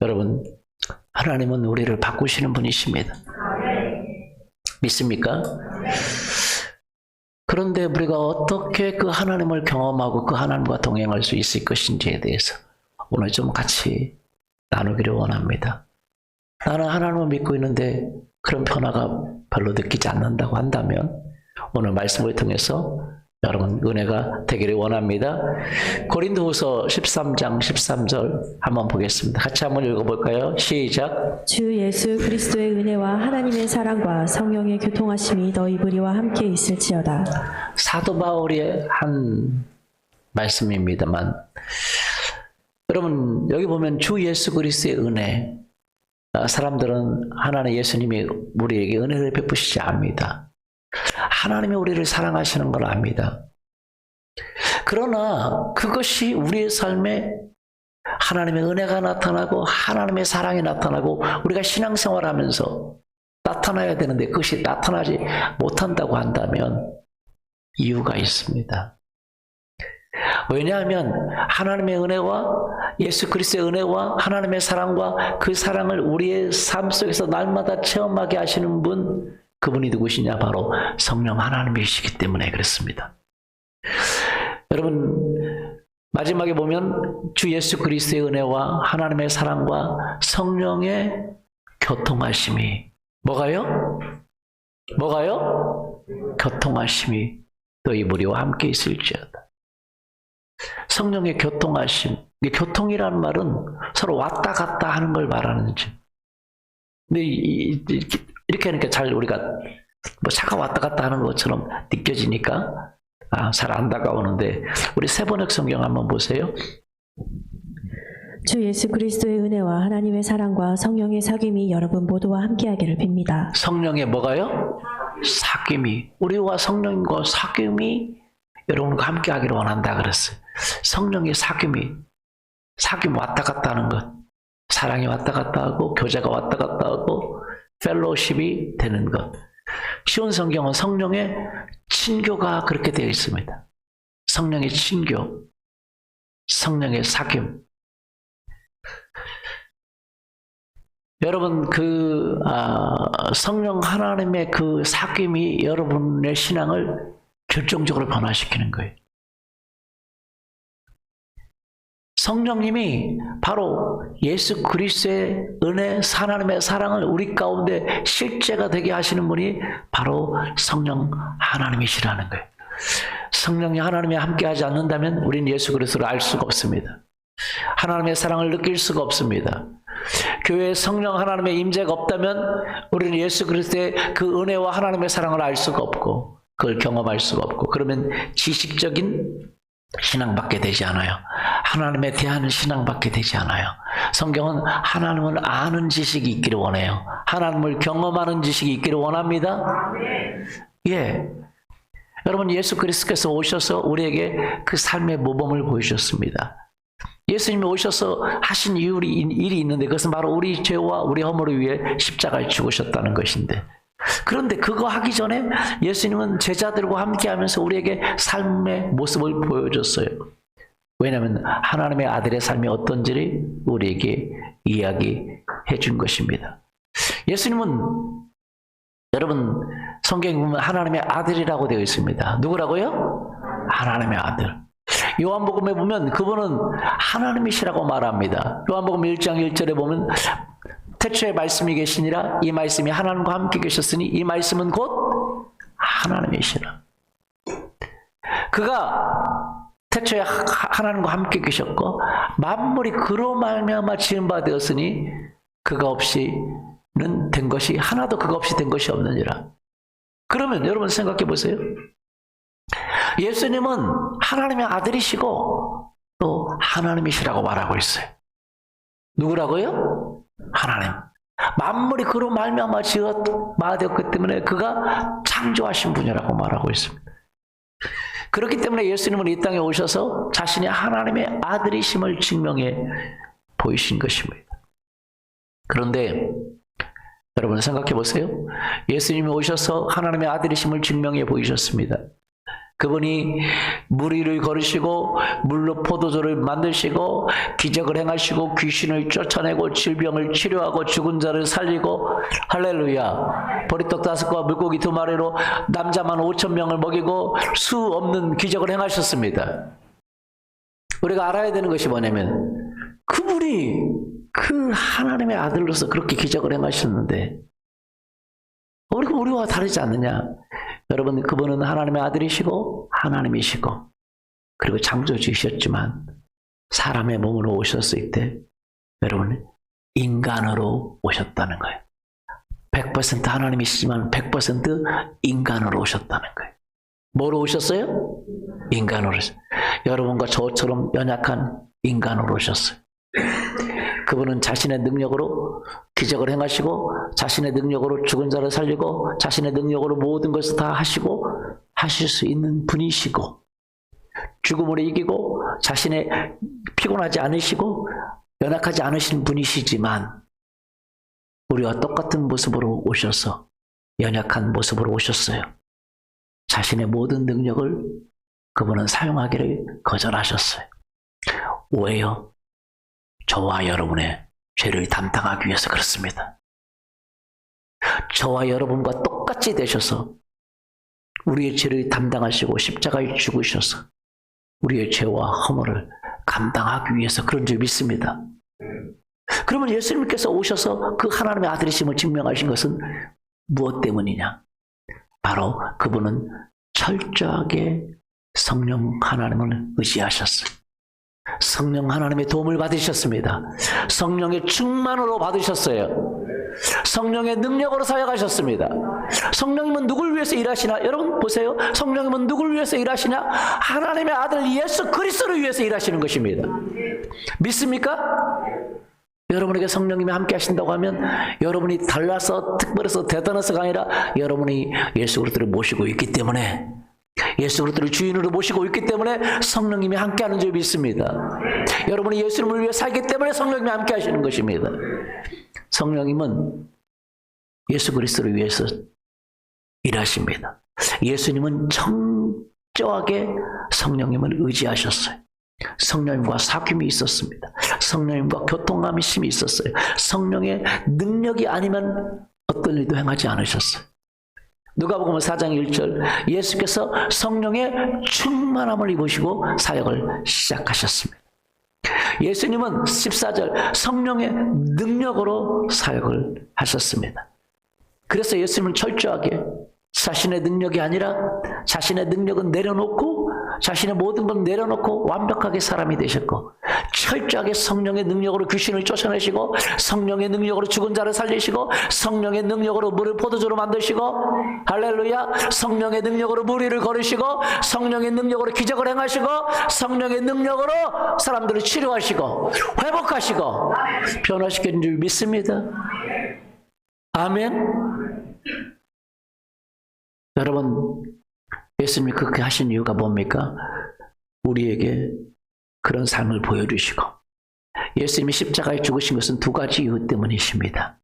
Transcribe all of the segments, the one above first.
여러분, 하나님은 우리를 바꾸시는 분이십니다. 믿습니까? 그런데 우리가 어떻게 그 하나님을 경험하고 그 하나님과 동행할 수 있을 것인지에 대해서 오늘 좀 같이 나누기를 원합니다. 나는 하나님을 믿고 있는데 그런 변화가 별로 느끼지 않는다고 한다면 오늘 말씀을 통해서 여러분 은혜가 되기를 원합니다. 고린도후서 13장 13절 한번 보겠습니다. 같이 한번 읽어볼까요? 시작. 주 예수 그리스도의 은혜와 하나님의 사랑과 성령의 교통하심이 너희 무리와 함께 있을지어다. 사도 바울이 한 말씀입니다만 여러분 여기 보면 주 예수 그리스도의 은혜, 사람들은 하나님 예수님이 우리에게 은혜를 베푸시지 않습니다. 하나님이 우리를 사랑하시는 걸 압니다. 그러나 그것이 우리의 삶에 하나님의 은혜가 나타나고 하나님의 사랑이 나타나고 우리가 신앙생활하면서 나타나야 되는데 그것이 나타나지 못한다고 한다면 이유가 있습니다. 왜냐하면 하나님의 은혜와 예수 그리스도의 은혜와 하나님의 사랑과 그 사랑을 우리의 삶 속에서 날마다 체험하게 하시는 분, 그분이 누구시냐? 바로 성령 하나님이시기 때문에 그렇습니다. 여러분 마지막에 보면 주 예수 그리스도의 은혜와 하나님의 사랑과 성령의 교통하심이 뭐가요? 교통하심이 너희 무리와 함께 있을지어다. 성령의 교통하심, 교통이라는 말은 서로 왔다 갔다 하는 걸 말하는 줄. 근데 이렇게 하니까 잘 우리가 뭐 차가 왔다 갔다 하는 것처럼 느껴지니까 잘 안 다가오는데 우리 세번역 성경 한번 보세요. 주 예수 그리스도의 은혜와 하나님의 사랑과 성령의 사귐이 여러분 모두와 함께하기를 빕니다. 성령의 뭐가요? 사귐이. 우리와 성령과 사귐이 여러분과 함께하기를 원한다 그랬어요. 성령의 사귐이. 사귐 왔다 갔다 하는 것. 사랑이 왔다 갔다 하고 교제가 왔다 갔다 하고 펠로십이 되는 것. 쉬운 성경은 성령의 친교가 그렇게 되어 있습니다. 성령의 친교, 성령의 사귐. 여러분 성령 하나님의 그 사귐이 여러분의 신앙을 결정적으로 변화시키는 거예요. 성령님이 바로 예수 그리스도의 은혜, 하나님의 사랑을 우리 가운데 실제가 되게 하시는 분이 바로 성령 하나님이시라는 거예요. 성령이 하나님이 함께하지 않는다면 우리는 예수 그리스도를 알 수가 없습니다. 하나님의 사랑을 느낄 수가 없습니다. 교회에 성령 하나님의 임재가 없다면 우리는 예수 그리스도의 그 은혜와 하나님의 사랑을 알 수가 없고 그걸 경험할 수가 없고 그러면 지식적인 신앙밖에 되지 않아요. 하나님에 대한 신앙밖에 되지 않아요. 성경은 하나님을 아는 지식이 있기를 원해요. 하나님을 경험하는 지식이 있기를 원합니다. 예, 여러분 예수 그리스도께서 오셔서 우리에게 그 삶의 모범을 보여주셨습니다. 예수님이 오셔서 하신 일이 있는데 그것은 바로 우리 죄와 우리 허물을 위해 십자가에 죽으셨다는 것인데 그런데 그거 하기 전에 예수님은 제자들과 함께하면서 우리에게 삶의 모습을 보여줬어요. 왜냐하면 하나님의 아들의 삶이 어떤지를 우리에게 이야기해 준 것입니다. 예수님은 여러분 성경에 보면 하나님의 아들이라고 되어 있습니다. 누구라고요? 하나님의 아들. 요한복음에 보면 그분은 하나님이시라고 말합니다. 요한복음 1장 1절에 보면 태초에 말씀이 계시니라 이 말씀이 하나님과 함께 계셨으니 이 말씀은 곧 하나님이시라. 그가 태초에 하나님과 함께 계셨고 만물이 그로 말미암아 지은 바 되었으니 그가 없이는 된 것이 하나도 그가 없이 된 것이 없느니라. 그러면 여러분 생각해 보세요. 예수님은 하나님의 아들이시고 또 하나님이시라고 말하고 있어요. 누구라고요? 하나님. 만물이 그로 말미암아 되었기 때문에 그가 창조하신 분이라고 말하고 있습니다. 그렇기 때문에 예수님은 이 땅에 오셔서 자신이 하나님의 아들이심을 증명해 보이신 것입니다. 그런데 여러분 생각해 보세요. 예수님이 오셔서 하나님의 아들이심을 증명해 보이셨습니다. 그분이 물 위를 걸으시고 물로 포도주를 만드시고 기적을 행하시고 귀신을 쫓아내고 질병을 치료하고 죽은 자를 살리고 할렐루야. 보리떡 5개와 물고기 2마리로 남자만 5,000명을 먹이고 수 없는 기적을 행하셨습니다. 우리가 알아야 되는 것이 뭐냐면 그분이 그 하나님의 아들로서 그렇게 기적을 행하셨는데 우리와 다르지 않느냐. 여러분, 그분은 하나님의 아들이시고 하나님이시고 그리고 창조주셨지만 사람의 몸으로 오셨을 때 여러분 인간으로 오셨다는 거예요. 100% 하나님이시지만 100% 인간으로 오셨다는 거예요. 뭐로 오셨어요? 인간으로 오셨어요. 여러분과 저처럼 연약한 인간으로 오셨어요. 그분은 자신의 능력으로 기적을 행하시고 자신의 능력으로 죽은 자를 살리고 자신의 능력으로 모든 것을 다 하시고 하실 수 있는 분이시고 죽음을 이기고 자신의 피곤하지 않으시고 연약하지 않으신 분이시지만 우리와 똑같은 모습으로 오셔서 연약한 모습으로 오셨어요. 자신의 모든 능력을 그분은 사용하기를 거절하셨어요. 왜요? 저와 여러분의 죄를 담당하기 위해서 그렇습니다. 저와 여러분과 똑같이 되셔서 우리의 죄를 담당하시고 십자가에 죽으셔서 우리의 죄와 허물을 감당하기 위해서 그런 줄 믿습니다. 그러면 예수님께서 오셔서 그 하나님의 아들이심을 증명하신 것은 무엇 때문이냐? 바로 그분은 철저하게 성령 하나님을 의지하셨어요. 성령 하나님의 도움을 받으셨습니다. 성령의 충만으로 받으셨어요. 성령의 능력으로 사역하셨습니다. 성령님은 누굴 위해서 일하시나? 여러분 보세요. 성령님은 누굴 위해서 일하시냐? 하나님의 아들 예수 그리스도를 위해서 일하시는 것입니다. 믿습니까? 여러분에게 성령님이 함께 하신다고 하면 여러분이 달라서 특별해서 대단해서가 아니라 여러분이 예수 그리스도를 모시고 있기 때문에 예수 그리스도를 주인으로 모시고 있기 때문에 성령님이 함께하는 줄 믿습니다. 여러분이 예수님을 위해 살기 때문에 성령님이 함께하시는 것입니다. 성령님은 예수 그리스도를 위해서 일하십니다. 예수님은 철저하게 성령님을 의지하셨어요. 성령님과 사귐이 있었습니다. 성령님과 교통함이 있었어요. 성령의 능력이 아니면 어떤 일도 행하지 않으셨어요. 누가복음 4장 1절 예수께서 성령의 충만함을 입으시고 사역을 시작하셨습니다. 예수님은 14절 성령의 능력으로 사역을 하셨습니다. 그래서 예수님은 철저하게 자신의 능력이 아니라 자신의 능력은 내려놓고 자신의 모든 걸 내려놓고 완벽하게 사람이 되셨고 철저하게 성령의 능력으로 귀신을 쫓아내시고 성령의 능력으로 죽은 자를 살리시고 성령의 능력으로 물을 포도주로 만드시고 할렐루야 성령의 능력으로 물 위를 걸으시고 성령의 능력으로 기적을 행하시고 성령의 능력으로 사람들을 치료하시고 회복하시고 변화시키는 줄 믿습니다. 아멘. 여러분 예수님이 그렇게 하신 이유가 뭡니까? 우리에게 그런 삶을 보여주시고 예수님이 십자가에 죽으신 것은 두 가지 이유 때문이십니다.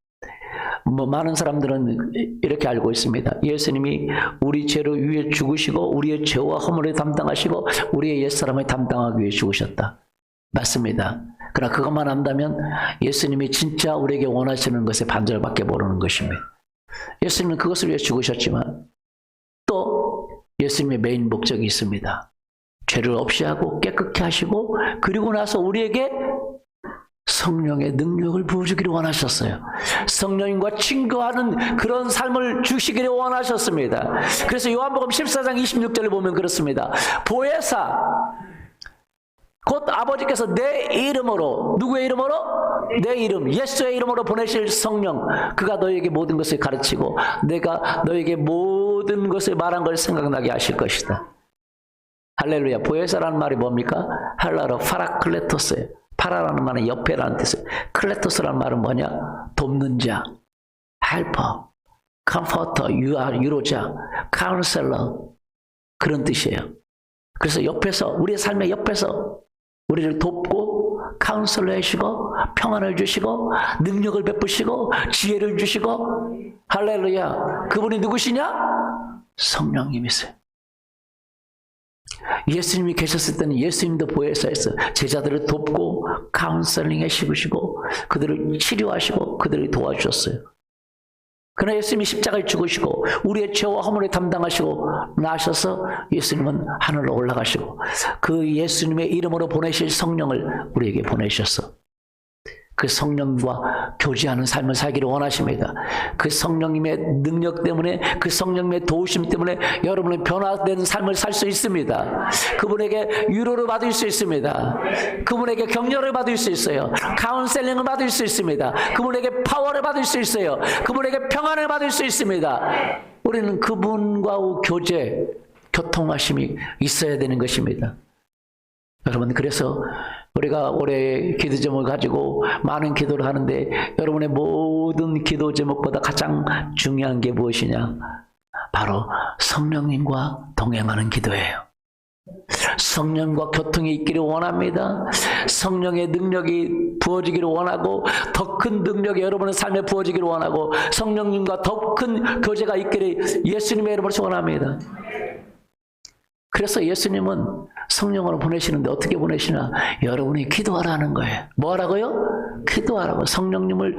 많은 사람들은 이렇게 알고 있습니다. 예수님이 우리 죄를 위해 죽으시고 우리의 죄와 허물을 담당하시고 우리의 옛사람을 담당하기 위해 죽으셨다. 맞습니다. 그러나 그것만 안다면 예수님이 진짜 우리에게 원하시는 것의 반절밖에 모르는 것입니다. 예수님은 그것을 위해 죽으셨지만 또 예수님의 메인 목적이 있습니다. 죄를 없이 하고 깨끗게 하시고 그리고 나서 우리에게 성령의 능력을 부어주기를 원하셨어요. 성령님과 친구하는 그런 삶을 주시기를 원하셨습니다. 그래서 요한복음 14장 26절을 보면 그렇습니다. 보혜사 곧 아버지께서 내 이름으로 누구의 이름으로? 내 이름 예수의 이름으로 보내실 성령 그가 너에게 모든 것을 가르치고 내가 너에게 모든 것을 말한 걸 생각나게 하실 것이다. 할렐루야. 보혜사라는 말이 뭡니까? 할라로 파라클레토스예요. 파라라는 말은 옆에라는 뜻이에요. 클레토스라는 말은 뭐냐? 돕는 자, 헬퍼, 컴포터, 유로자, 카운셀러 그런 뜻이에요. 그래서 옆에서 우리의 삶의 옆에서 우리를 돕고 카운셀러 해주시고 평안을 주시고 능력을 베푸시고 지혜를 주시고 할렐루야. 그분이 누구시냐? 성령님이세요. 예수님이 계셨을 때는 예수님도 보혜사에서 제자들을 돕고 카운셀링에 씹으시고 그들을 치료하시고 그들을 도와주셨어요. 그러나 예수님이 십자가에 죽으시고 우리의 죄와 허물을 담당하시고 나셔서 예수님은 하늘로 올라가시고 그 예수님의 이름으로 보내실 성령을 우리에게 보내셨어. 그 성령과 교제하는 삶을 살기를 원하십니다. 그 성령님의 능력 때문에, 그 성령님의 도우심 때문에 여러분은 변화된 삶을 살 수 있습니다. 그분에게 위로를 받을 수 있습니다. 그분에게 격려를 받을 수 있어요. 카운셀링을 받을 수 있습니다. 그분에게 파워를 받을 수 있어요. 그분에게 평안을 받을 수 있습니다. 우리는 그분과 교제, 교통하심이 있어야 되는 것입니다. 여러분, 그래서 우리가 올해 기도 제목을 가지고 많은 기도를 하는데 여러분의 모든 기도 제목보다 가장 중요한 게 무엇이냐? 바로 성령님과 동행하는 기도예요. 성령과 교통이 있기를 원합니다. 성령의 능력이 부어지기를 원하고 더 큰 능력이 여러분의 삶에 부어지기를 원하고 성령님과 더 큰 교제가 있기를 예수님의 이름으로 소원합니다. 그래서 예수님은 성령으로 보내시는데 어떻게 보내시나? 여러분이 기도하라는 거예요. 뭐 하라고요? 기도하라고. 성령님을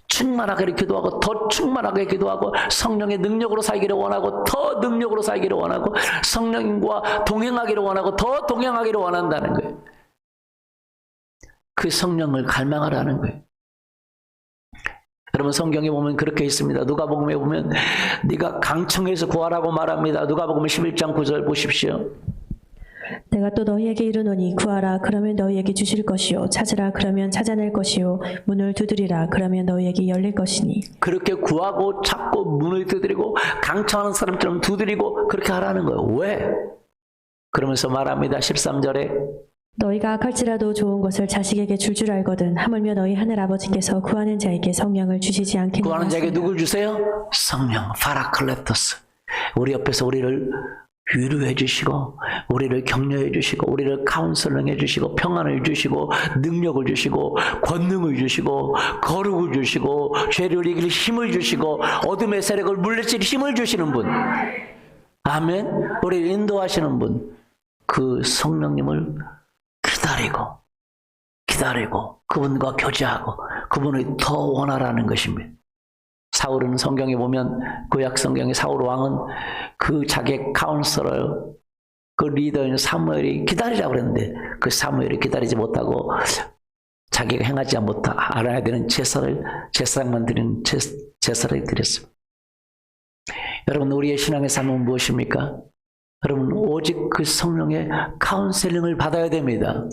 충만하게 기도하고 더 충만하게 기도하고 성령의 능력으로 살기를 원하고 더 능력으로 살기를 원하고 성령님과 동행하기를 원하고 더 동행하기를 원한다는 거예요. 그 성령을 갈망하라는 거예요. 여러분, 성경에 보면 그렇게 있습니다. 누가복음에 보면 네가 강청에서 구하라고 말합니다. 누가복음 11장 9절 보십시오. 내가 또 너희에게 이르노니 구하라 그러면 너희에게 주실 것이요 찾으라 그러면 찾아낼 것이요 문을 두드리라 그러면 너희에게 열릴 것이니. 그렇게 구하고 찾고 문을 두드리고 강청하는 사람처럼 두드리고 그렇게 하라는 거예요. 왜? 그러면서 말합니다. 13절에 너희가 악할지라도 좋은 것을 자식에게 줄 알거든 하물며 너희 하늘 아버지께서 구하는 자에게 성령을 주시지 않겠느냐. 구하는 자에게 누굴 주세요? 성령, 파라클레토스. 우리 옆에서 우리를 위로해 주시고 우리를 격려해 주시고 우리를 카운슬링해 주시고 평안을 주시고 능력을 주시고 권능을 주시고 거룩을 주시고 죄를 이길 힘을 주시고 어둠의 세력을 물리칠 힘을 주시는 분. 아멘. 우리를 인도하시는 분. 그 성령님을 기다리고 그분과 교제하고 그분을 더 원하라는 것입니다. 사울은 성경에 보면 구약 성경의 사울 왕은 그 자기의 카운슬러 그 리더인 사무엘이 기다리라고 그랬는데 그 사무엘이 기다리지 못하고 자기가 행하지 못하 알아야 되는 제사장만 드리는 제사를 드렸습니다. 여러분, 우리의 신앙의 삶은 무엇입니까? 여러분, 오직 그 성령의 카운셀링을 받아야 됩니다.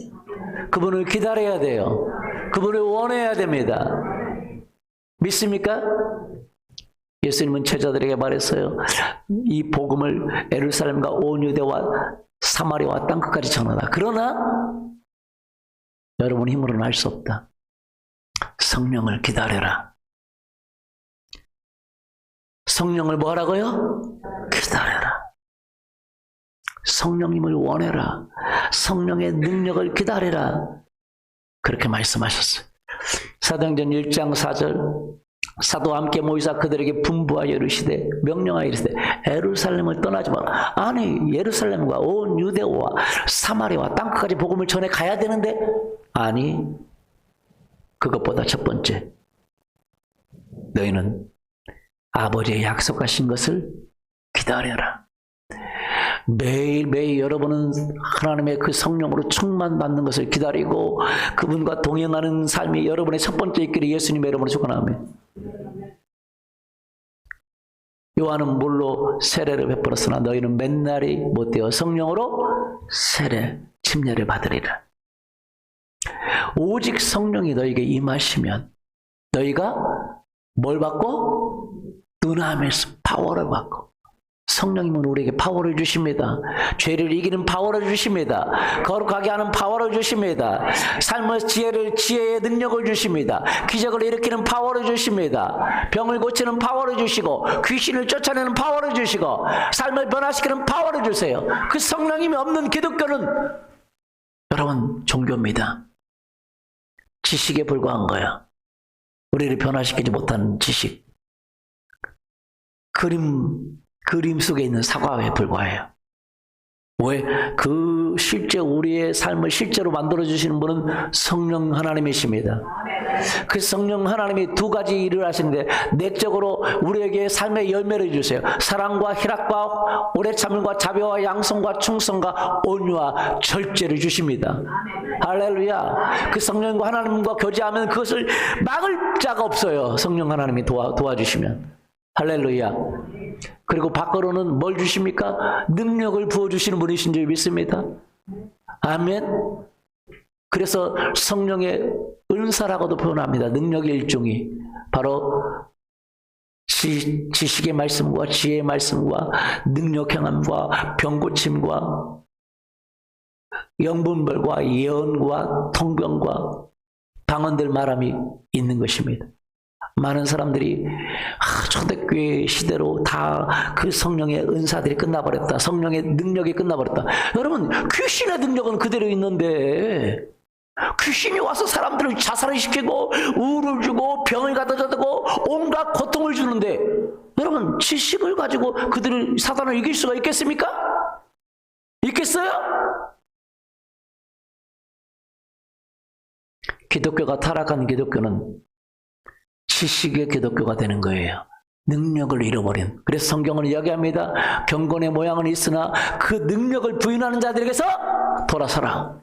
그분을 기다려야 돼요. 그분을 원해야 됩니다. 믿습니까? 예수님은 제자들에게 말했어요. 이 복음을 예루살렘과 온 유대와 사마리아와 땅끝까지 전하라. 그러나 여러분 힘으로는 할 수 없다. 성령을 기다려라. 성령을 뭐 하라고요? 기다려라. 성령님을 원해라. 성령의 능력을 기다리라. 그렇게 말씀하셨어요. 사도행전 1장 4절 사도와 함께 모이사 그들에게 분부하여 이르시되 명령하여 이르시되 예루살렘을 떠나지 마라. 아니, 예루살렘과 온 유대와 사마리아와 땅끝까지 복음을 전해 가야 되는데 아니, 그것보다 첫 번째 너희는 아버지의 약속하신 것을 기다려라. 매일매일 여러분은 하나님의 그 성령으로 충만받는 것을 기다리고 그분과 동행하는 삶이 여러분의 첫 번째 있기를 예수님의 이름으로 축원합니다. 요한은 물로 세례를 베풀었으나 너희는 맨날이 못되어 성령으로 세례 침례를 받으리라. 오직 성령이 너희에게 임하시면 너희가 뭘 받고? 두나미스 파워를 받고. 성령님은 우리에게 파워를 주십니다. 죄를 이기는 파워를 주십니다. 거룩하게 하는 파워를 주십니다. 삶의 지혜의 능력을 주십니다. 기적을 일으키는 파워를 주십니다. 병을 고치는 파워를 주시고 귀신을 쫓아내는 파워를 주시고 삶을 변화시키는 파워를 주세요. 그 성령님이 없는 기독교는 여러분 종교입니다. 지식에 불과한 거야. 우리를 변화시키지 못하는 지식. 그림 속에 있는 사과에 불과해요. 왜? 그 실제 우리의 삶을 실제로 만들어주시는 분은 성령 하나님이십니다. 그 성령 하나님이 두 가지 일을 하시는데, 내적으로 우리에게 삶의 열매를 주세요. 사랑과 희락과 오래 참음과 자비와 양성과 충성과 온유와 절제를 주십니다. 할렐루야. 그 성령과 하나님과 교제하면 그것을 막을 자가 없어요. 성령 하나님이 도와주시면. 할렐루야. 그리고 밖으로는 뭘 주십니까? 능력을 부어주시는 분이신 줄 믿습니다. 아멘. 그래서 성령의 은사라고도 표현합니다. 능력의 일종이 바로 지식의 말씀과 지혜의 말씀과 능력 행함과 병고침과 영분별과 예언과 통병과 방언들 말함이 있는 것입니다. 많은 사람들이 초대교회 시대로 다 그 성령의 은사들이 끝나버렸다. 성령의 능력이 끝나버렸다. 여러분, 귀신의 능력은 그대로 있는데 귀신이 와서 사람들을 자살을 시키고 우울을 주고 병을 갖다 주고 온갖 고통을 주는데, 여러분, 지식을 가지고 그들을, 사단을 이길 수가 있겠습니까? 있겠어요? 기독교가 타락한 기독교는 지식의 기독교가 되는 거예요. 능력을 잃어버린. 그래서 성경은 이야기합니다. 경건의 모양은 있으나 그 능력을 부인하는 자들에게서 돌아서라.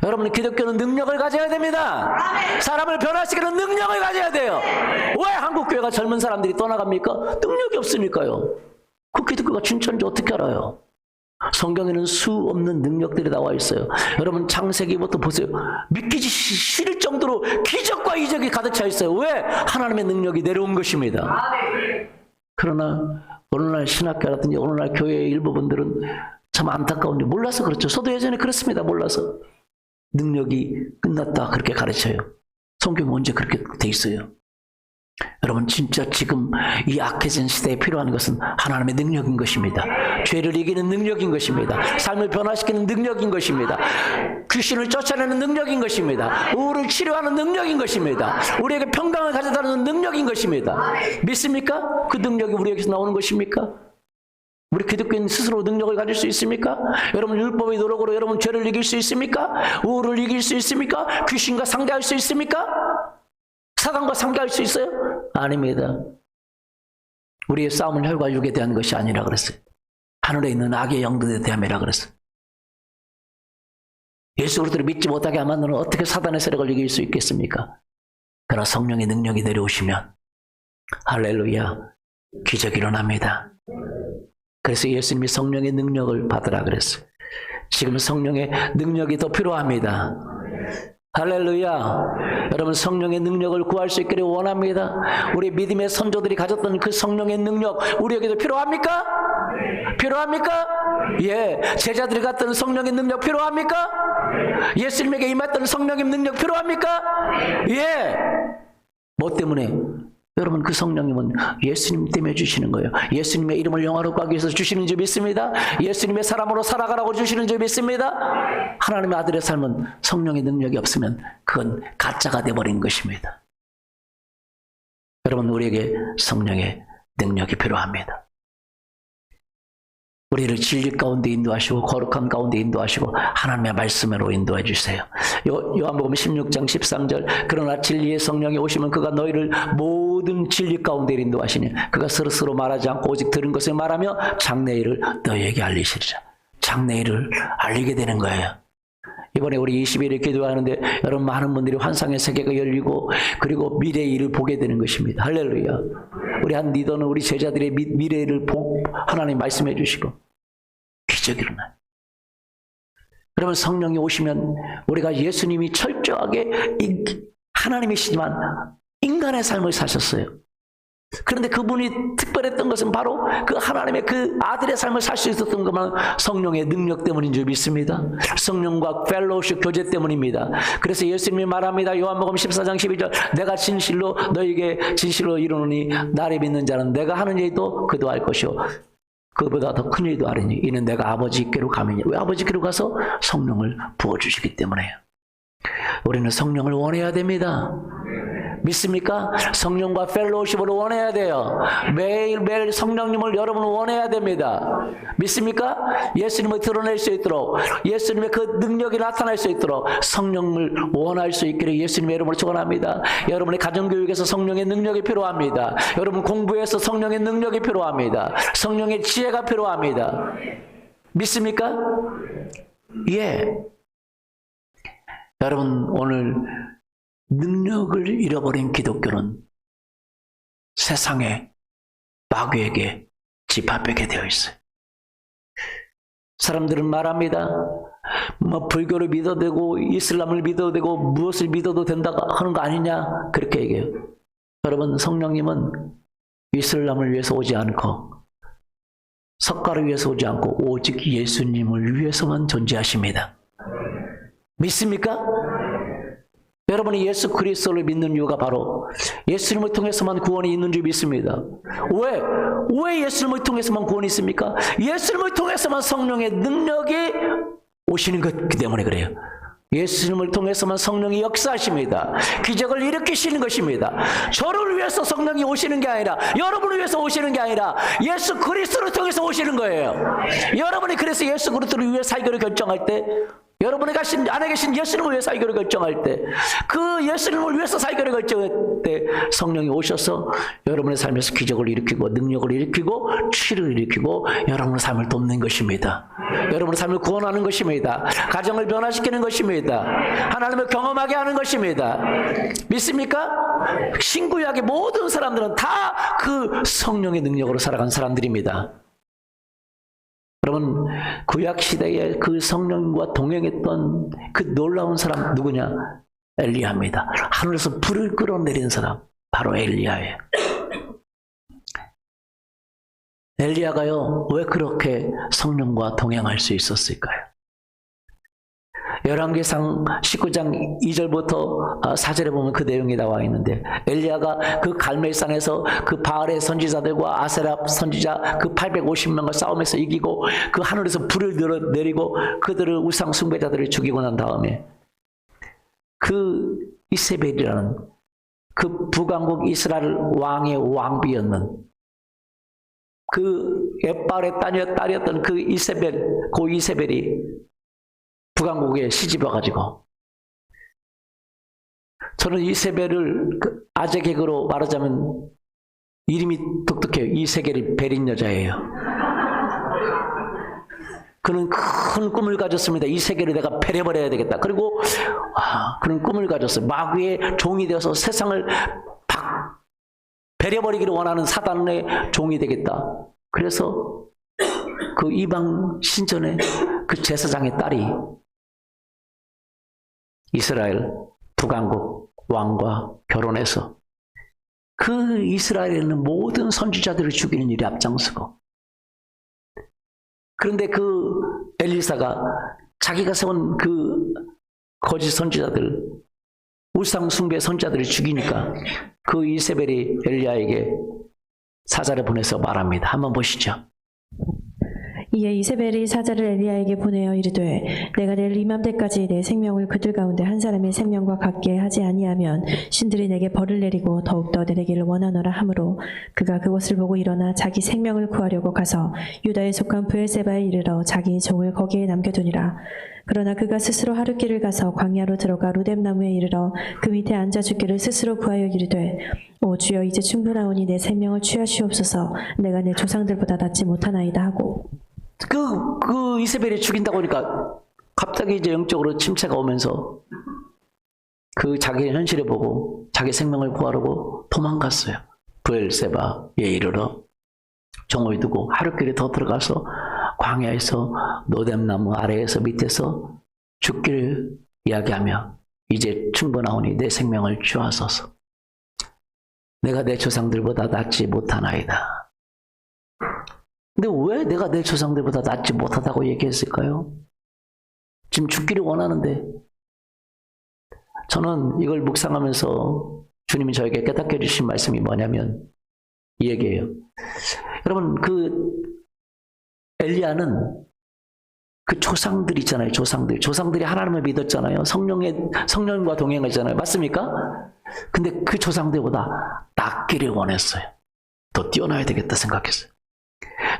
여러분, 기독교는 능력을 가져야 됩니다. 사람을 변화시키는 능력을 가져야 돼요. 왜 한국교회가 젊은 사람들이 떠나갑니까? 능력이 없으니까요. 그 기독교가 진짜인지 어떻게 알아요? 성경에는 수 없는 능력들이 나와 있어요. 여러분, 창세기부터 보세요. 믿기지 싫을 정도로 기적과 이적이 가득 차 있어요. 왜? 하나님의 능력이 내려온 것입니다. 그러나 오늘날 신학교라든지 오늘날 교회의 일부분들은 참 안타까운데 몰라서 그렇죠. 저도 예전에 그렇습니다. 몰라서. 능력이 끝났다 그렇게 가르쳐요. 성경은 언제 그렇게 돼 있어요? 여러분, 진짜 지금 이 악해진 시대에 필요한 것은 하나님의 능력인 것입니다. 죄를 이기는 능력인 것입니다. 삶을 변화시키는 능력인 것입니다. 귀신을 쫓아내는 능력인 것입니다. 우울을 치료하는 능력인 것입니다. 우리에게 평강을 가져다주는 능력인 것입니다. 믿습니까? 그 능력이 우리에게서 나오는 것입니까? 우리 기독교인 스스로 능력을 가질 수 있습니까? 여러분, 율법의 노력으로 여러분 죄를 이길 수 있습니까? 우울을 이길 수 있습니까? 귀신과 상대할 수 있습니까? 사단과 상대할 수 있어요? 아닙니다. 우리의 싸움은 혈과 육에 대한 것이 아니라 그랬어요. 하늘에 있는 악의 영들에 대함이라 그랬어요. 예수 그리스도를 믿지 못하게 하면 너는 어떻게 사단의 세력을 이길 수 있겠습니까? 그러나 성령의 능력이 내려오시면 할렐루야, 기적이 일어납니다. 그래서 예수님이 성령의 능력을 받으라 그랬어요. 지금 성령의 능력이 더 필요합니다. 할렐루야. 여러분, 성령의 능력을 구할 수 있기를 원합니다. 우리 믿음의 선조들이 가졌던 그 성령의 능력 우리에게도 필요합니까? 필요합니까? 예. 제자들이 갖던 성령의 능력 필요합니까? 예수님에게 임했던 성령의 능력 필요합니까? 예. 뭐 때문에? 여러분, 그 성령님은 예수님 때문에 주시는 거예요. 예수님의 이름을 영화롭게 하기 위해서 주시는 줄 믿습니다. 예수님의 사람으로 살아가라고 주시는 줄 믿습니다. 하나님의 아들의 삶은 성령의 능력이 없으면 그건 가짜가 되어버린 것입니다. 여러분, 우리에게 성령의 능력이 필요합니다. 우리를 진리 가운데 인도하시고 거룩한 가운데 인도하시고 하나님의 말씀으로 인도해 주세요. 요한복음 16장 13절, 그러나 진리의 성령이 오시면 그가 너희를 모든 진리 가운데 인도하시니 그가 스스로 말하지 않고 오직 들은 것을 말하며 장래일을 너희에게 알리시리라. 장래일을 알리게 되는 거예요. 이번에 우리 20일을 기도하는데 여러분, 많은 분들이 환상의 세계가 열리고 그리고 미래의 일을 보게 되는 것입니다. 할렐루야. 우리 한 리더는 우리 제자들의 미래를 하나님 말씀해 주시고 기적이 일어나요. 그러면 성령이 오시면 우리가 예수님이 철저하게 하나님이시지만 인간의 삶을 사셨어요. 그런데 그분이 특별했던 것은 바로 그 하나님의 그 아들의 삶을 살 수 있었던 것만 성령의 능력 때문인 줄 믿습니다. 성령과 펠로우십 교제 때문입니다. 그래서 예수님이 말합니다. 요한복음 14장 12절, 내가 진실로 너에게 진실로 이르노니 나를 믿는 자는 내가 하는 일도 그도 할 것이요 그보다 더 큰 일도 하리니 이는 내가 아버지께로 가매니. 왜 아버지께로 가서? 성령을 부어주시기 때문에요. 우리는 성령을 원해야 됩니다. 믿습니까? 성령과 펠로우십을 원해야 돼요. 매일매일 성령님을 여러분은 원해야 됩니다. 믿습니까? 예수님을 드러낼 수 있도록, 예수님의 그 능력이 나타날 수 있도록 성령을 원할 수 있기를 예수님의 이름으로 축원합니다. 여러분의 가정교육에서 성령의 능력이 필요합니다. 여러분 공부에서 성령의 능력이 필요합니다. 성령의 지혜가 필요합니다. 믿습니까? 예. 여러분 오늘 능력을 잃어버린 기독교는 세상의 마귀에게 집합하게 되어 있어요. 사람들은 말합니다. 뭐 불교를 믿어도 되고 이슬람을 믿어도 되고 무엇을 믿어도 된다 하는 거 아니냐 그렇게 얘기해요. 여러분 성령님은 이슬람을 위해서 오지 않고 석가를 위해서 오지 않고 오직 예수님을 위해서만 존재하십니다. 믿습니까? 여러분이 예수 그리스도를 믿는 이유가 바로 예수님을 통해서만 구원이 있는 줄 믿습니다. 왜 예수님을 통해서만 구원이 있습니까? 예수님을 통해서만 성령의 능력이 오시는 것 때문에 그래요. 예수님을 통해서만 성령이 역사하십니다. 기적을 일으키시는 것입니다. 저를 위해서 성령이 오시는 게 아니라 여러분을 위해서 오시는 게 아니라 예수 그리스도를 통해서 오시는 거예요. 여러분이 그래서 예수 그리스도를 위해 살기를 결정할 때, 여러분이 안에 계신 예수님을 위해 살기를 결정할 때, 그 예수님을 위해서 살기를 결정할 때 성령이 오셔서 여러분의 삶에서 기적을 일으키고 능력을 일으키고 치유를 일으키고 여러분의 삶을 돕는 것입니다. 여러분의 삶을 구원하는 것입니다. 가정을 변화시키는 것입니다. 하나님을 경험하게 하는 것입니다. 믿습니까? 신구약의 모든 사람들은 다 그 성령의 능력으로 살아간 사람들입니다. 여러분 구약 시대에 그 성령과 동행했던 그 놀라운 사람 누구냐? 엘리야입니다. 하늘에서 불을 끌어내린 사람 바로 엘리야예요. 엘리야가요 왜 그렇게 성령과 동행할 수 있었을까요? 열왕기상 19장 2절부터 4절에 보면 그 내용이 나와 있는데, 엘리야가 그 갈멜산에서 그 바알의 선지자들과 아세라 선지자 그 850명을 싸움에서 이기고 그 하늘에서 불을 내리고 그들을 우상 숭배자들을 죽이고 난 다음에 그 이세벨이라는 그 북왕국 이스라엘 왕의 왕비였는 그 엣바알의 딸이었던 그 이세벨이 북왕국에 시집 와가지고, 저는 이세벨을 아재 개그로 말하자면 이름이 독특해요. 이세벨이 베린 여자예요. 그는 큰 꿈을 가졌습니다. 이세벨을 내가 베려버려야 되겠다. 그리고 그는 꿈을 가졌어요. 마귀의 종이 되어서 세상을 베려버리기를 원하는 사단의 종이 되겠다. 그래서 그 이방 신전의 그 제사장의 딸이 이스라엘 북왕국 왕과 결혼해서 그 이스라엘에 있는 모든 선지자들을 죽이는 일에 앞장서고, 그런데 그 엘리사가 자기가 세운 그 거짓 선지자들, 우상 숭배 선지자들을 죽이니까 그 이세벨이 엘리야에게 사자를 보내서 말합니다. 한번 보시죠. 이에 이세벨이 사자를 엘리야에게 보내어 이르되 내가 내일 이맘때까지 내 생명을 그들 가운데 한 사람의 생명과 같게 하지 아니하면 신들이 내게 벌을 내리고 더욱더 내리기를 원하노라 하므로 그가 그것을 보고 일어나 자기 생명을 구하려고 가서 유다에 속한 브엘세바에 이르러 자기 종을 거기에 남겨두니라. 그러나 그가 스스로 하룻길을 가서 광야로 들어가 루뎀나무에 이르러 그 밑에 앉아 죽기를 스스로 구하여 이르되 오 주여 이제 충분하오니 내 생명을 취하시옵소서. 내가 내 조상들보다 낫지 못하나이다 하고, 그 이세벨이 죽인다고 하니까 갑자기 이제 영적으로 침체가 오면서 그 자기의 현실을 보고 자기 생명을 구하려고 도망갔어요. 브엘세바에 이르러 종을 두고 하룻길에 더 들어가서 광야에서 노뎀나무 아래에서 밑에서 죽기를 이야기하며 이제 충분하오니 내 생명을 취하소서. 내가 내 조상들보다 낫지 못하나이다. 근데 왜 내가 내 조상들보다 낫지 못하다고 얘기했을까요? 지금 죽기를 원하는데. 저는 이걸 묵상하면서 주님이 저에게 깨닫게 해주신 말씀이 뭐냐면 이 얘기예요. 여러분 그 엘리야는 그 조상들 있잖아요. 조상들이 하나님을 믿었잖아요. 성령과 동행했잖아요. 맞습니까? 근데 그 조상들보다 낫기를 원했어요. 더 뛰어나야 되겠다 생각했어요.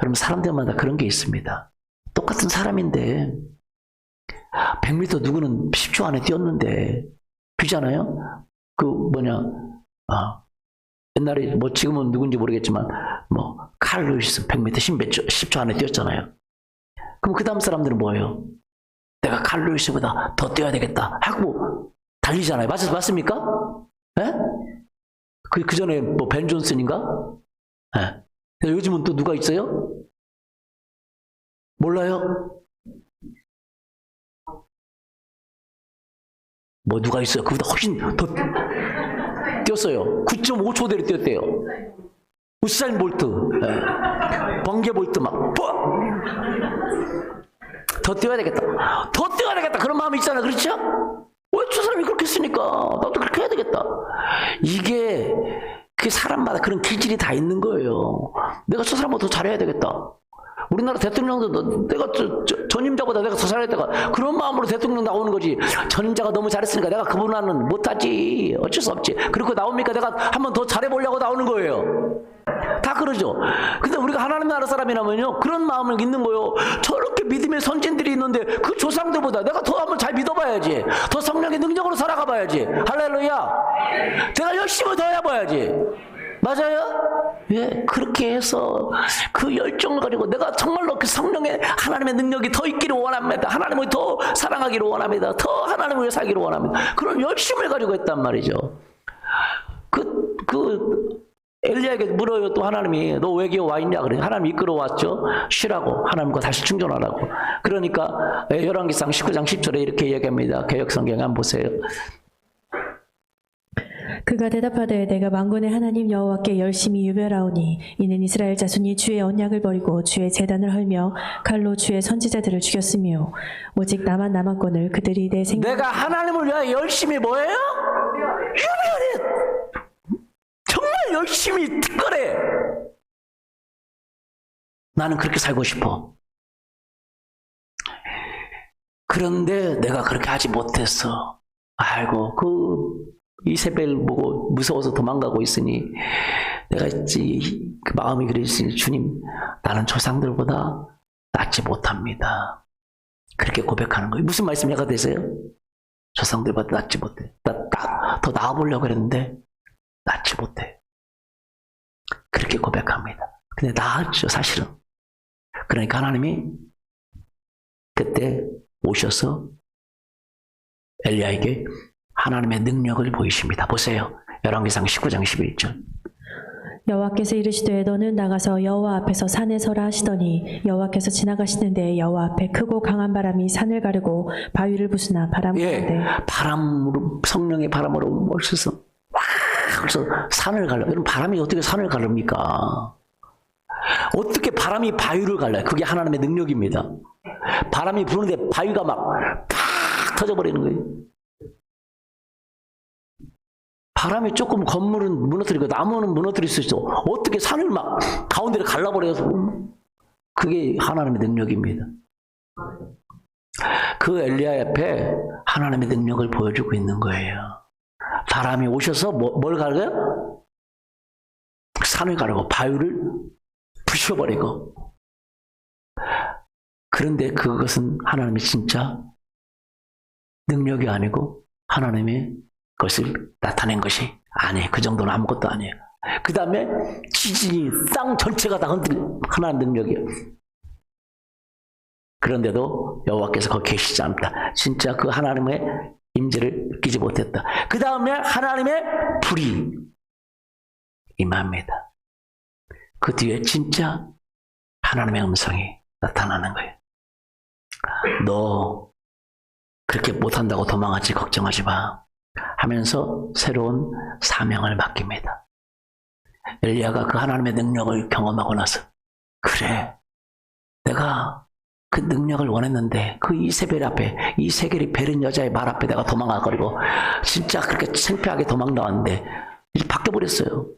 여러분, 사람들마다 그런 게 있습니다. 똑같은 사람인데 100m 누구는 10초 안에 뛰었는데, 그잖아요. 옛날에 뭐 지금은 누군지 모르겠지만 뭐 칼 루이스 100m 10초 안에 뛰었잖아요. 그럼 그 다음 사람들은 뭐예요? 내가 칼 루이스보다 더 뛰어야 되겠다 하고 달리잖아요. 맞습니까? 예? 그 전에 뭐 벤 존슨인가? 예. 요즘은 또 누가 있어요? 몰라요? 뭐 누가 있어요? 그보다 훨씬 더 뛰었어요. 9.5초대로 뛰었대요. 우사인 볼트, 번개 볼트 더 뛰어야 되겠다. 더 뛰어야 되겠다. 그런 마음이 있잖아요. 그렇죠? 왜 저 사람이 그렇게 했으니까 나도 그렇게 해야 되겠다. 이게 그 사람마다 그런 기질이 다 있는 거예요. 내가 저 사람보다 더 잘해야 되겠다. 우리나라 대통령도 내가 전임자보다 내가 더 잘했다가 그런 마음으로 대통령 나오는 거지. 전임자가 너무 잘했으니까 내가 그분하는 못하지. 어쩔 수 없지. 그리고 나옵니까? 내가 한번 더 잘해보려고 나오는 거예요. 다 그러죠. 근데 우리가 하나님 나라 사람이라면요, 그런 마음을 있는 거예요. 저렇게 믿음의 선진들이 있는데 그 조상들보다 내가 더 한번 잘 믿어봐야지. 더 성령의 능력으로 살아가 봐야지. 할렐루야. 내가 열심히 더 해봐야지. 맞아요? 예, 그렇게 해서 그 열정을 가지고 내가 정말로 그 성령의 하나님의 능력이 더 있기를 원합니다. 하나님을 더 사랑하기를 원합니다. 더 하나님을 위해 살기를 원합니다. 그런 열심을 가지고 했단 말이죠. 엘리야에게 물어요. 또 하나님이 너 왜 기어 와 있냐 그래. 하나님 이끌어 왔죠. 쉬라고. 하나님과 다시 충전하라고. 그러니까 열왕기상 19장 10절에 이렇게 얘기합니다. 개역성경에 한번 보세요. 그가 대답하되 내가 만군의 하나님 여호와께 열심히 유별하오니 이는 이스라엘 자손이 주의 언약을 버리고 주의 제단을 헐며 칼로 주의 선지자들을 죽였으며 오직 나만 남았거늘 그들이 내 생명 내가 하나님을 위하여 열심히 뭐예요? 유별해. 정말 열심히 특별해. 나는 그렇게 살고 싶어. 그런데 내가 그렇게 하지 못했어. 아이고, 이세벨 보고 무서워서 도망가고 있으니 내가 그 마음이 그랬으니 주님, 나는 조상들보다 낫지 못합니다. 그렇게 고백하는 거예요. 무슨 말씀 이해가 되세요? 조상들보다 낫지 못해. 더 나아보려고 그랬는데 낫지 못해. 그렇게 고백합니다. 근데 나았죠, 사실은. 그러니까 하나님이 그때 오셔서 엘리야에게 하나님의 능력을 보이십니다. 보세요. 열왕기상 19장 11절. 여호와께서 이르시되 너는 나가서 여호와 앞에서 산에 서라 하시더니 여호와께서 지나가시는데 여호와 앞에 크고 강한 바람이 산을 가르고 바위를 부수나 바람 가운데 바람으로, 성령의 바람으로 멋있어. 와, 그래서 산을 갈라. 여러분, 바람이 어떻게 산을 가릅니까? 어떻게 바람이 바위를 갈라요? 그게 하나님의 능력입니다. 바람이 부는데 바위가 막 팍 터져버리는 거예요. 바람이 조금 건물은 무너뜨리고 나무는 무너뜨릴 수 있어. 어떻게 산을 막 가운데를 갈라버려서. 그게 하나님의 능력입니다. 그 엘리야 앞에 하나님의 능력을 보여주고 있는 거예요. 바람이 오셔서 뭘 가르고요? 산을 가르고 바위를 부셔버리고. 그런데 그것은 하나님의 진짜 능력이 아니고 하나님의 것을 나타낸 것이 아니에요. 그 정도는 아무것도 아니에요. 그 다음에 지진이 땅 전체가 다 흔들린 하나님 능력이에요. 그런데도 여호와께서 거기 계시지 않다. 진짜 그 하나님의 임재를 느끼지 못했다. 그 다음에 하나님의 불이 임합니다. 그 뒤에 진짜 하나님의 음성이 나타나는 거예요. 너 그렇게 못한다고 도망하지 걱정하지 마 하면서 새로운 사명을 맡깁니다. 엘리야가 그 하나님의 능력을 경험하고 나서 그래, 내가 그 능력을 원했는데 그 이세벨 앞에, 이세겔이 베른 여자의 말 앞에 내가 도망가버리고 진짜 그렇게 창피하게 도망 나왔는데 이제 바뀌어버렸어요.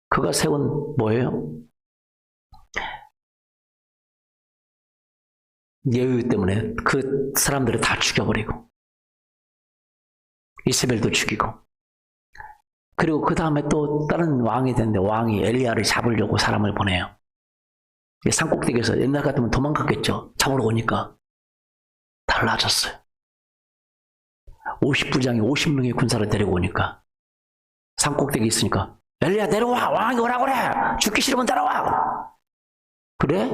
그가 세운 뭐예요? 예유 때문에 그 사람들을 다 죽여버리고 이세벨도 죽이고. 그리고 그 다음에 또 다른 왕이 됐는데 왕이 엘리야를 잡으려고 사람을 보내요. 산꼭대기에서 옛날 같으면 도망갔겠죠. 잡으러 오니까 달라졌어요. 50부장이 50명의 군사를 데리고 오니까 산꼭대기 있으니까 엘리야 내려와, 왕이 오라고 그래, 죽기 싫으면 따라와. 그래?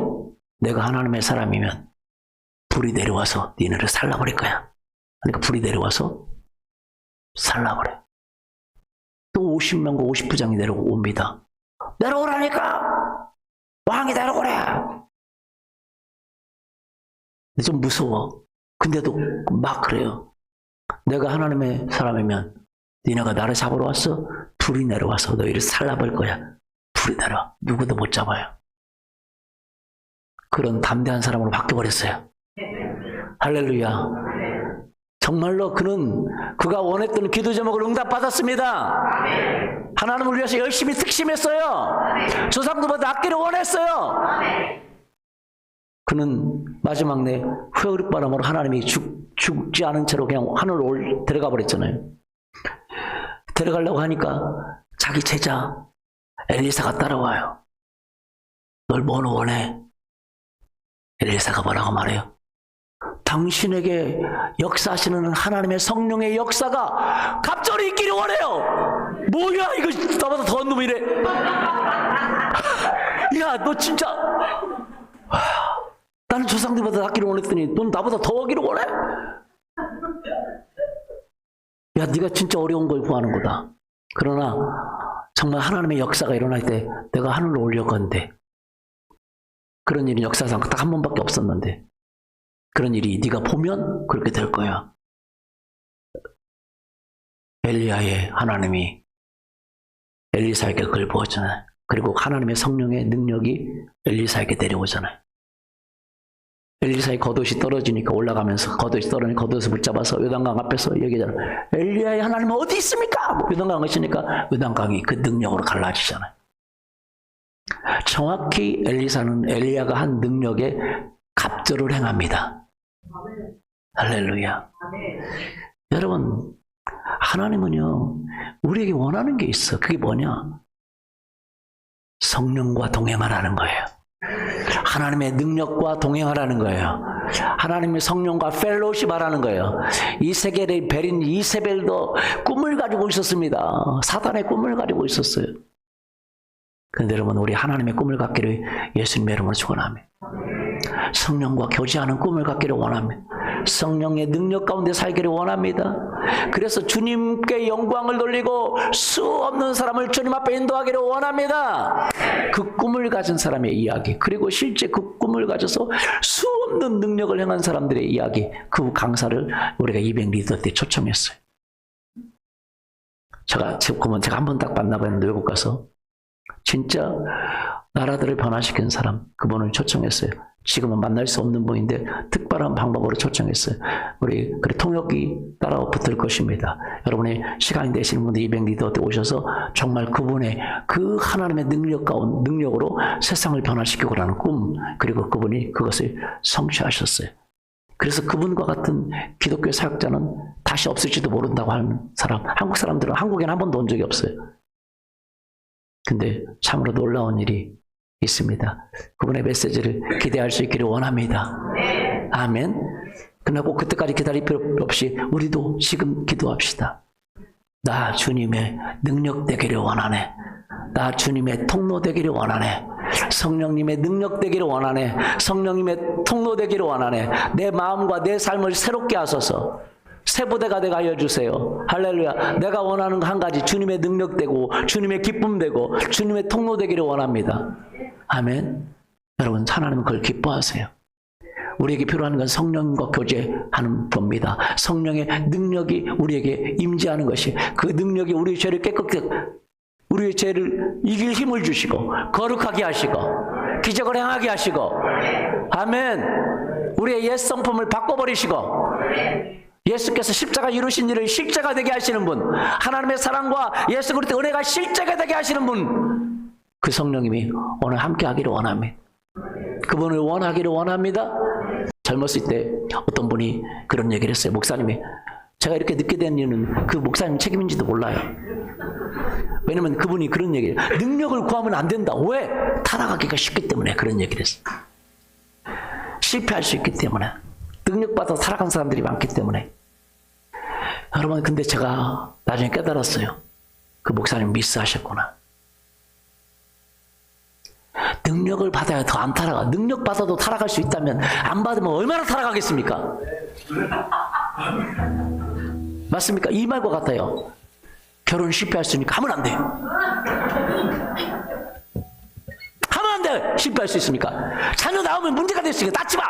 내가 하나님의 사람이면 불이 내려와서 니네를 살라버릴 거야. 그러니까 불이 내려와서 살라버려. 또 50명과 50부장이 내려옵니다. 내려오라니까, 왕이 내려오래. 근데 좀 무서워. 근데도 막 그래요. 내가 하나님의 사람이면 니네가 나를 잡으러 왔어? 불이 내려와서 너희를 살라버릴 거야. 불이 내려와. 누구도 못 잡아요. 그런 담대한 사람으로 바뀌어버렸어요. 할렐루야. 정말로 그는 그가 원했던 기도 제목을 응답받았습니다. 하나님을 위해서 열심히 특심했어요. 조상들보다 낫기를 원했어요. 그는 마지막 내 회오리바람으로 하나님이 죽지 않은 채로 그냥 하늘로 들어가 버렸잖아요. 들어가려고 하니까 자기 제자 엘리사가 따라와요. 널 뭘 원해? 엘리사가 뭐라고 말해요? 당신에게 역사하시는 하나님의 성령의 역사가 갑절이 있기를 원해요. 뭐야 이거, 나보다 더한 놈이래. 야 너 진짜, 나는 조상들보다 낫기를 원했더니 넌 나보다 더 하기를 원해? 야 네가 진짜 어려운 걸 구하는 거다. 그러나 정말 하나님의 역사가 일어날 때 내가 하늘로 올려건데, 그런 일은 역사상 딱 한 번밖에 없었는데 그런 일이 네가 보면 그렇게 될 거야. 엘리야의 하나님이 엘리사에게 그걸 보였잖아요. 그리고 하나님의 성령의 능력이 엘리사에게 내려오잖아요. 엘리사의 겉옷이 떨어지니까 올라가면서 겉옷이 떨어지니 겉옷을 붙잡아서 요단강 앞에서 얘기하잖아요. 엘리야의 하나님은 어디 있습니까? 요단강 하시니까 요단강이 그 능력으로 갈라지잖아요. 정확히 엘리사는 엘리야가 한 능력에 갑절을 행합니다. 할렐루야. 여러분, 하나님은요 우리에게 원하는 게 있어. 그게 뭐냐? 성령과 동행하라는 거예요. 하나님의 능력과 동행하라는 거예요. 하나님의 성령과 펠로우십 하라는 거예요. 이세겔의 베린 이세벨도 꿈을 가지고 있었습니다. 사단의 꿈을 가지고 있었어요. 그런데 여러분, 우리 하나님의 꿈을 갖기를 예수님의 이름으로 축원합니다. 성령과 교제하는 꿈을 갖기를 원합니다. 성령의 능력 가운데 살기를 원합니다. 그래서 주님께 영광을 돌리고 수 없는 사람을 주님 앞에 인도하기를 원합니다. 그 꿈을 가진 사람의 이야기, 그리고 실제 그 꿈을 가져서 수 없는 능력을 행한 사람들의 이야기, 그 강사를 우리가 200 리더 때 초청했어요. 제가 한 번 딱 만나봤는데 외국 가서 진짜 나라들을 변화시킨 사람, 그분을 초청했어요. 지금은 만날 수 없는 분인데 특별한 방법으로 초청했어요. 우리 통역이 따라 붙을 것입니다. 여러분이 시간이 되시는 분들 200 리더 때 오셔서 정말 그분의 그 하나님의 능력으로 세상을 변화시키고라는 꿈, 그리고 그분이 그것을 성취하셨어요. 그래서 그분과 같은 기독교 사역자는 다시 없을지도 모른다고 하는 사람, 한국 사람들은 한국에는 한 번도 온 적이 없어요. 근데 참으로 놀라운 일이 있습니다. 그분의 메시지를 기대할 수 있기를 원합니다. 아멘. 그러나 꼭 그때까지 기다릴 필요 없이 우리도 지금 기도합시다. 나 주님의 능력 되기를 원하네. 나 주님의 통로 되기를 원하네. 성령님의 능력 되기를 원하네. 성령님의 통로 되기를 원하네. 내 마음과 내 삶을 새롭게 하소서. 새 부대가 되게 하여 주세요. 할렐루야. 내가 원하는 거 한 가지, 주님의 능력 되고 주님의 기쁨 되고 주님의 통로 되기를 원합니다. 아멘. 여러분, 하나님은 그걸 기뻐하세요. 우리에게 필요한 건 성령과 교제하는 겁니다. 성령의 능력이 우리에게 임재하는 것이, 그 능력이 우리의 죄를 깨끗하게, 우리의 죄를 이길 힘을 주시고 거룩하게 하시고 기적을 행하게 하시고, 아멘. 우리의 옛 성품을 바꿔버리시고 예수께서 십자가 이루신 일을 실제가 되게 하시는 분, 하나님의 사랑과 예수 그리스도의 은혜가 실제가 되게 하시는 분, 그 성령님이 오늘 함께 하기를 원합니다. 그분을 원하기를 원합니다. 젊었을 때 어떤 분이 그런 얘기를 했어요. 목사님이 제가 이렇게 늦게 된 이유는 그 목사님 책임인지도 몰라요. 왜냐면 그분이 그런 얘기를, 능력을 구하면 안 된다. 왜? 타락하기가 쉽기 때문에 그런 얘기를 했어요. 실패할 수 있기 때문에. 능력받아서 타락한 사람들이 많기 때문에. 여러분, 근데 제가 나중에 깨달았어요. 그 목사님 미스하셨구나. 능력을 받아야 더 안 타락하. 능력 받아도 타락할 수 있다면 안 받으면 얼마나 타락하겠습니까? 맞습니까? 이 말과 같아요. 결혼 실패했으니까 하면 안 돼. 하면 안 돼. 실패할 수 있습니까? 자녀 나오면 문제가 될 수 있으니까 낳지 마.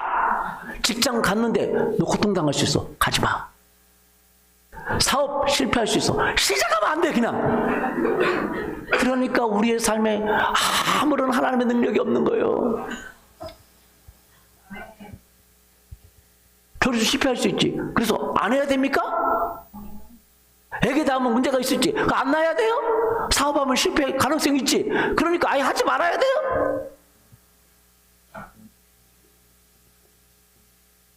직장 갔는데 너 고통당할 수 있어. 가지 마. 사업 실패할 수 있어. 시작하면 안 돼, 그냥. 그러니까 우리의 삶에 아무런 하나님의 능력이 없는 거예요. 결혼 실패할 수 있지. 그래서 안 해야 됩니까? 애기 낳으면 문제가 있을지. 안 낳아야 돼요? 사업하면 실패 가능성이 있지. 그러니까 아예 하지 말아야 돼요?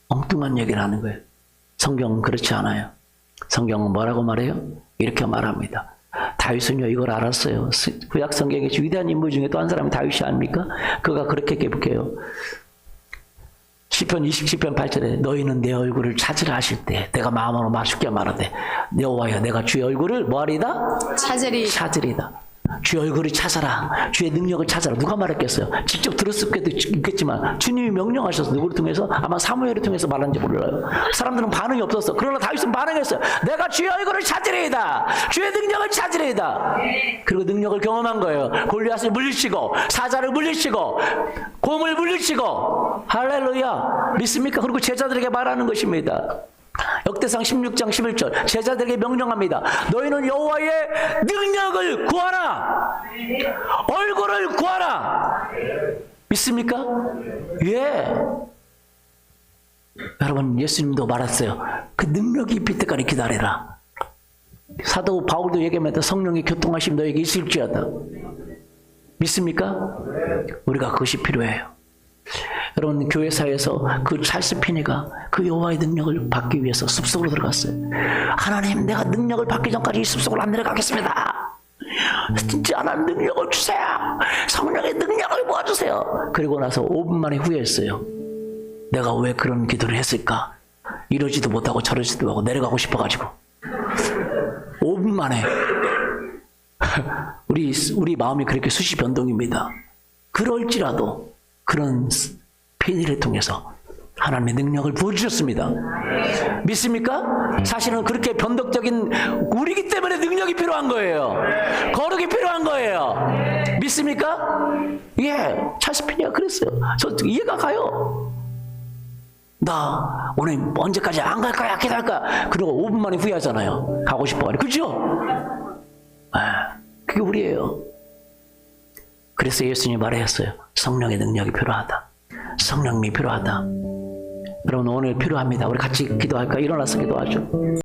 엉뚱한 얘기를 하는 거예요. 성경은 그렇지 않아요. 성경은 뭐라고 말해요? 이렇게 말합니다. 다윗은요 이걸 알았어요. 구약 성경의 위대한 인물 중에 또 한 사람이 다윗이 아닙니까? 그가 그렇게 계속해요. 시편 27편 8절에 너희는 내 얼굴을 찾으라 하실 때 내가 마음으로 마쉽게 말하되 여호와여 내가 주의 얼굴을 뭐하리다? 찾으리다. 주의 얼굴을 찾아라. 주의 능력을 찾아라. 누가 말했겠어요? 직접 들었을 수도 있겠지만 주님이 명령하셔서 누구를 통해서 아마 사무엘을 통해서 말한지 몰라요. 사람들은 반응이 없었어. 그러나 다윗은 반응했어요. 내가 주의 얼굴을 찾으리이다. 주의 능력을 찾으리이다. 그리고 능력을 경험한 거예요. 골리앗을 물리치고 사자를 물리치고 곰을 물리치고 할렐루야. 믿습니까? 그리고 제자들에게 말하는 것입니다. 역대상 16장 11절 제자들에게 명령합니다. 너희는 여호와의 능력을 구하라. 얼굴을 구하라. 믿습니까? 예. 여러분 예수님도 말했어요. 그 능력이 입힐 때까지 기다리라. 사도 바울도 얘기합니다. 성령의 교통하심 너에게 있을지어다. 믿습니까? 우리가 그것이 필요해요. 여러분 교회사에서 그 찰스 피니가 그 여호와의 능력을 받기 위해서 숲속으로 들어갔어요. 하나님 내가 능력을 받기 전까지 이 숲속으로 안 내려가겠습니다. 진짜 하나님 능력을 주세요. 성령의 능력을 모아주세요. 그리고 나서 5분 만에 후회했어요. 내가 왜 그런 기도를 했을까? 이러지도 못하고 저러지도 못하고 내려가고 싶어가지고 5분 만에 우리 마음이 그렇게 수시 변동입니다. 그럴지라도 그런 피니를 통해서 하나님의 능력을 부어주셨습니다. 믿습니까? 사실은 그렇게 변덕적인 우리기 때문에 능력이 필요한 거예요. 거룩이 필요한 거예요. 믿습니까? 예, 찰스 피니가 그랬어요. 저 이해가 가요. 나 오늘 언제까지 안 갈 거야, 기다릴 거야. 그리고 5분 만에 후회하잖아요. 가고 싶어. 그죠? 그게 우리예요. 그래서 예수님이 말했어요. 성령의 능력이 필요하다. 성령이 필요하다. 여러분 오늘 필요합니다. 우리 같이 기도할까? 일어나서 기도하죠.